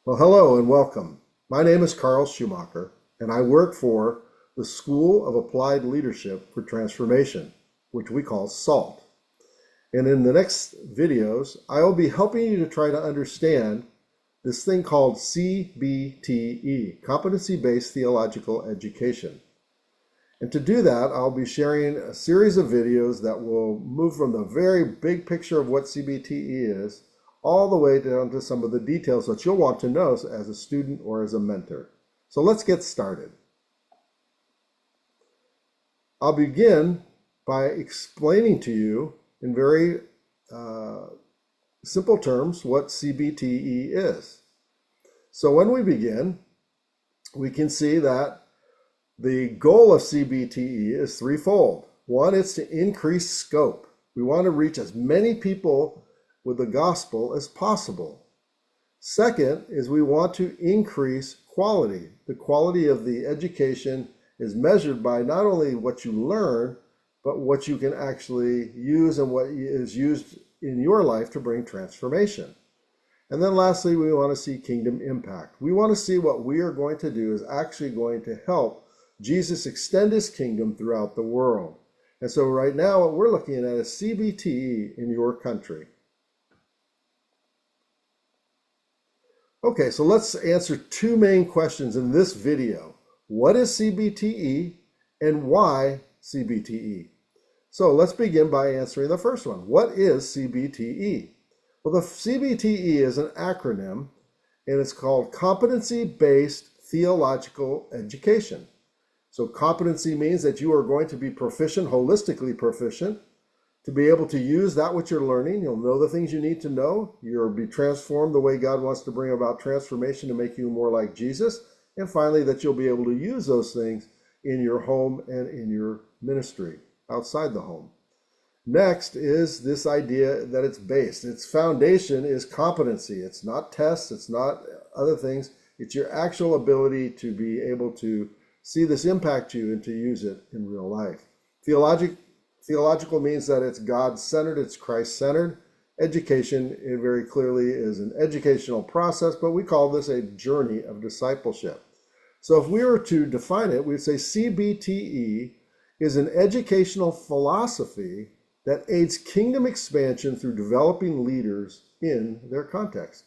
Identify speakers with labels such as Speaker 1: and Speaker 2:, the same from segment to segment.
Speaker 1: Well, hello and welcome. My name is Carl Schumacher, and I work for the School of Applied Leadership for Transformation, which we call SALT. And in the next videos, I will be helping you to try to understand this thing called CBTE, Competency-Based Theological Education. And to do that, I'll be sharing a series of videos that will move from the very big picture of what CBTE is all the way down to some of the details that you'll want to know as a student or as a mentor. So let's get started. I'll begin by explaining to you in very simple terms what CBTE is. So when we begin, we can see that the goal of CBTE is threefold. One is to increase scope. We want to reach as many people with the gospel as possible. Second is we want to increase quality. The quality of the education is measured by not only what you learn, but what you can actually use and what is used in your life to bring transformation. And then lastly, we want to see kingdom impact. We want to see what we are going to do is actually going to help Jesus extend his kingdom throughout the world. And so right now what we're looking at is CBTE in your country. Okay, so let's answer two main questions in this video. What is CBTE and why CBTE? So let's begin by answering the first one. What is CBTE? Well, the CBTE is an acronym and it's called Competency-Based Theological Education. So competency means that you are going to be proficient, holistically proficient, to be able to use that which you're learning. You'll know the things you need to know. You'll be transformed the way God wants to bring about transformation to make you more like Jesus. And finally, that you'll be able to use those things in your home and in your ministry outside the home. Next is this idea that it's based. Its foundation is competency. It's not tests. It's not other things. It's your actual ability to be able to see this impact you and to use it in real life. Theological means that it's God-centered, it's Christ-centered. Education, it very clearly is an educational process, but we call this a journey of discipleship. So if we were to define it, we'd say CBTE is an educational philosophy that aids kingdom expansion through developing leaders in their context.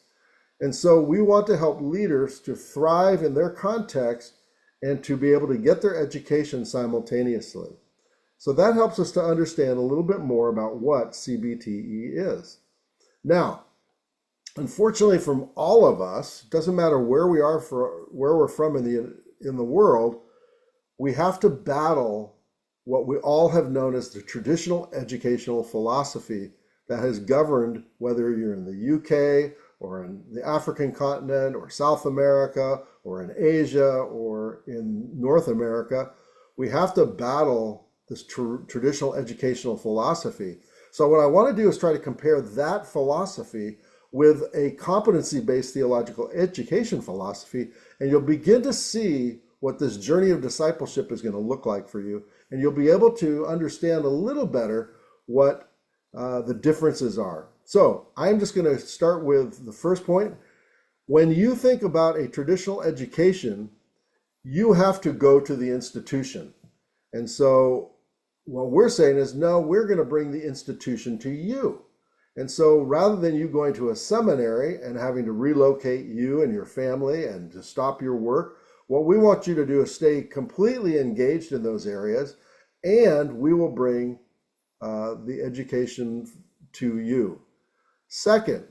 Speaker 1: And so we want to help leaders to thrive in their context and to be able to get their education simultaneously. So that helps us to understand a little bit more about what CBTE is. Now, unfortunately, from all of us, doesn't matter where we are, where we're from in the world, we have to battle what we all have known as the traditional educational philosophy that has governed whether you're in the UK or in the African continent or South America or in Asia or in North America. We have to battle this traditional educational philosophy. So what I want to do is try to compare that philosophy with a competency-based theological education philosophy, and you'll begin to see what this journey of discipleship is going to look like for you, and you'll be able to understand a little better what the differences are. So I'm just going to start with the first point. When you think about a traditional education, you have to go to the institution. And so what we're saying is, no, we're going to bring the institution to you. And so rather than you going to a seminary and having to relocate you and your family and to stop your work, what we want you to do is stay completely engaged in those areas, and we will bring the education to you. Second,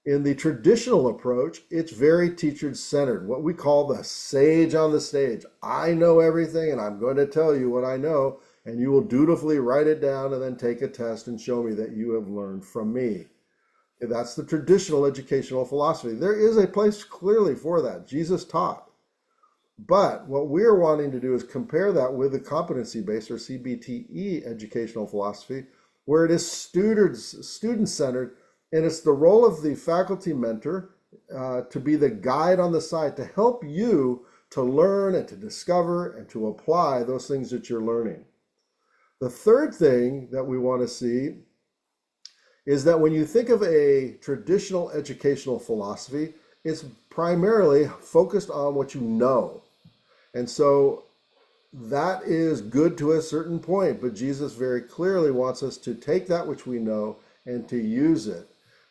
Speaker 1: in the traditional approach, it's very teacher-centered, what we call the sage on the stage. I know everything, and I'm going to tell you what I know, and you will dutifully write it down and then take a test and show me that you have learned from me. That's the traditional educational philosophy. There is a place clearly for that. Jesus taught. But what we're wanting to do is compare that with the competency-based or CBTE educational philosophy, where it is student-centered, and it's the role of the faculty mentor to be the guide on the side to help you to learn and to discover and to apply those things that you're learning. The third thing that we want to see is that when you think of a traditional educational philosophy, it's primarily focused on what you know. And so that is good to a certain point, but Jesus very clearly wants us to take that which we know and to use it.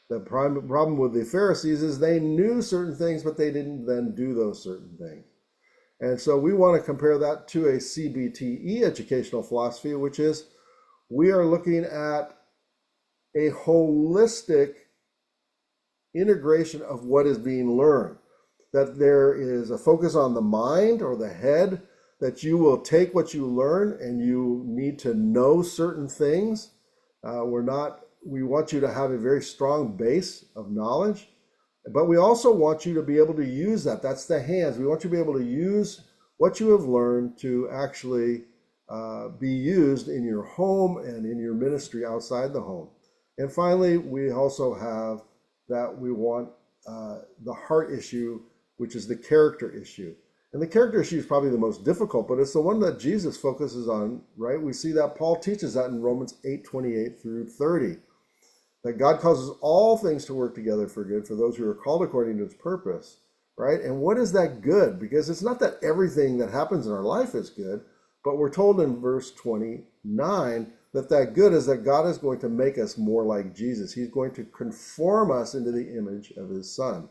Speaker 1: The problem with the Pharisees is they knew certain things, but they didn't then do those certain things. And so we want to compare that to a CBTE educational philosophy, which is we are looking at a holistic integration of what is being learned. That there is a focus on the mind or the head, that you will take what you learn and you need to know certain things. We want you to have a very strong base of knowledge, but we also want you to be able to use that. That's the hands. We want you to be able to use what you have learned to actually be used in your home and in your ministry outside the home. And finally, we also have that we want the heart issue, which is the character issue. And the character issue is probably the most difficult, but it's the one that Jesus focuses on, right? We see that Paul teaches that in Romans 8:28 through 30, that God causes all things to work together for good for those who are called according to his purpose, right? And what is that good? Because it's not that everything that happens in our life is good, but we're told in verse 29 that good is that God is going to make us more like Jesus. He's going to conform us into the image of his Son.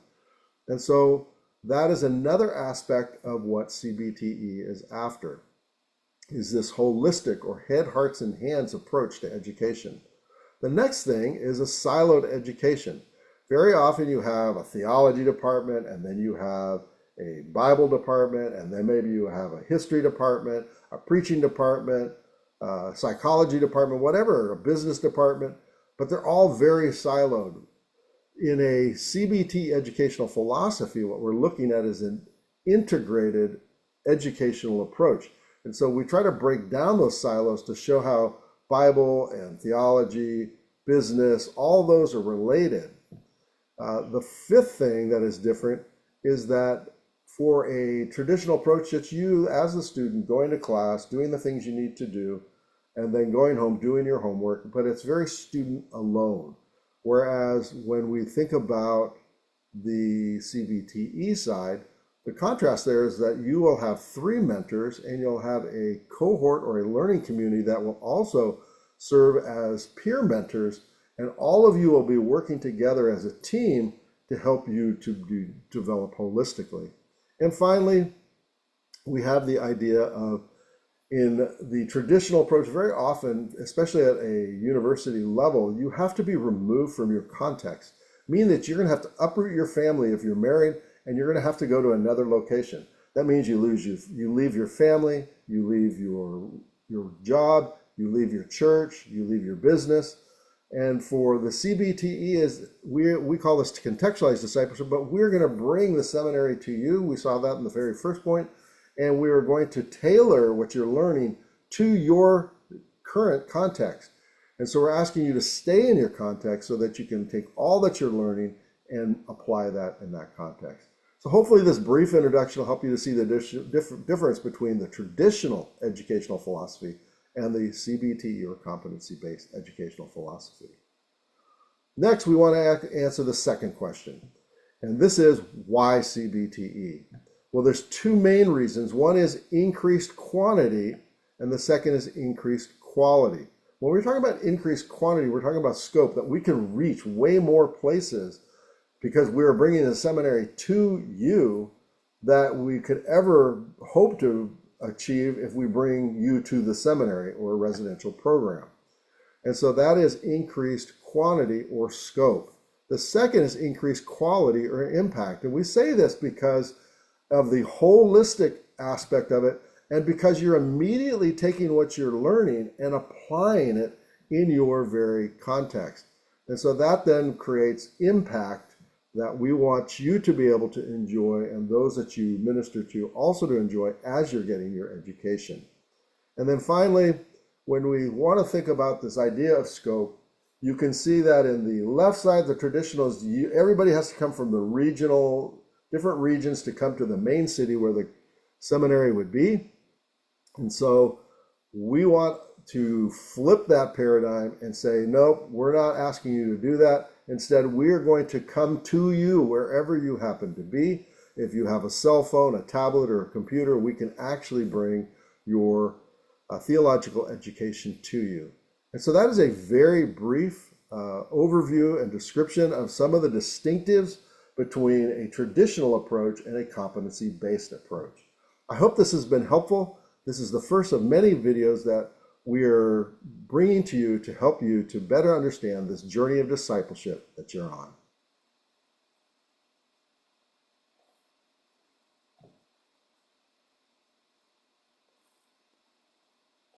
Speaker 1: And so that is another aspect of what CBTE is after, is this holistic or head, hearts, and hands approach to education. The next thing is a siloed education. Very often you have a theology department, and then you have a Bible department, and then maybe you have a history department, a preaching department, a psychology department, whatever, a business department, but they're all very siloed. In a CBT educational philosophy, what we're looking at is an integrated educational approach. And so we try to break down those silos to show how Bible and theology, business, all those are related. The fifth thing that is different is that for a traditional approach, it's you as a student going to class, doing the things you need to do, and then going home, doing your homework, but it's very student alone. Whereas when we think about the CBTE side, the contrast there is that you will have 3 mentors and you'll have a cohort or a learning community that will also serve as peer mentors, and all of you will be working together as a team to help you to develop holistically. And finally, we have the idea of, in the traditional approach, very often, especially at a university level, you have to be removed from your context, meaning that you're going to have to uproot your family if you're married, and you're going to have to go to another location. That means you leave your family, you leave your job, you leave your church, you leave your business. And for the CBTE, is we call this to contextualize discipleship, but we're going to bring the seminary to you. We saw that in the very first point. And we are going to tailor what you're learning to your current context. And so we're asking you to stay in your context so that you can take all that you're learning and apply that in that context. So hopefully this brief introduction will help you to see the difference between the traditional educational philosophy and the CBTE or competency-based educational philosophy. Next, we want to answer the second question. And this is, why CBTE? Well, there's 2 main reasons. One is increased quantity, and the second is increased quality. When we're talking about increased quantity, we're talking about scope, that we can reach way more places because we're bringing a seminary to you that we could ever hope to achieve if we bring you to the seminary or a residential program. And so that is increased quantity or scope. The second is increased quality or impact. And we say this because of the holistic aspect of it, and because you're immediately taking what you're learning and applying it in your very context. And so that then creates impact that we want you to be able to enjoy, and those that you minister to also to enjoy as you're getting your education. And then finally, when we want to think about this idea of scope, you can see that in the left side, the traditionals, everybody has to come from the different regions to come to the main city where the seminary would be. And so we want to flip that paradigm and say, nope, we're not asking you to do that. Instead, we are going to come to you wherever you happen to be. If you have a cell phone, a tablet, or a computer, we can actually bring your theological education to you. And so that is a very brief overview and description of some of the distinctives between a traditional approach and a competency-based approach. I hope this has been helpful. This is the first of many videos that we are bringing to you to help you to better understand this journey of discipleship that you're on.